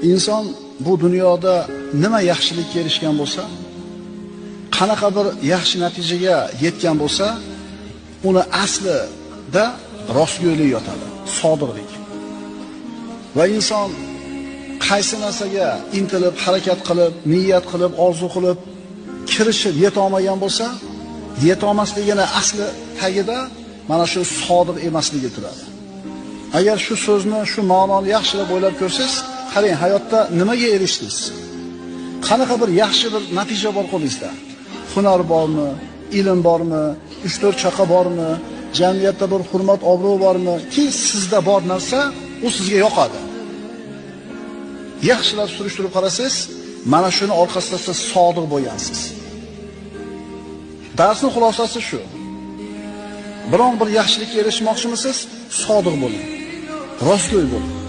inson bu dunyoda nima yaxshilikka erishgan bo'lsa, qanaqa bir yaxshi natijaga yetgan bo'lsa, uni aslida rostgo'ylik yotadi, sodiqlik. Va inson qaysi narsaga intilib, harakat qilib, niyat qilib, orzu qilib, kirishib yeta olmagan bo'lsa, yeta olmasligini asli tagida mana shu sodiq emasligi turadi. Agar shu so'zni, shu ma'noni yaxshilab o'ylab ko'rsangiz, qarang, hayotda nimaga erishdingiz? Qanaqa bir yaxshi bir natija bor qo'lingizda? Hunar bormi? Ilm bormi? 3-4 chaqa bormi? Jamiyatda bir hurmat, obro' bormi? Ki sizda bor narsa, u sizga yoqadi. Yaxshilab surishtirib qarasangiz, mana shuni orqasida siz sodiq bo'lgansiz. Darsning xulosasi shu. Biron bir yaxshilikka erishmoqchimisiz? Sodiq bo'ling. Rostgo'y bo'ling.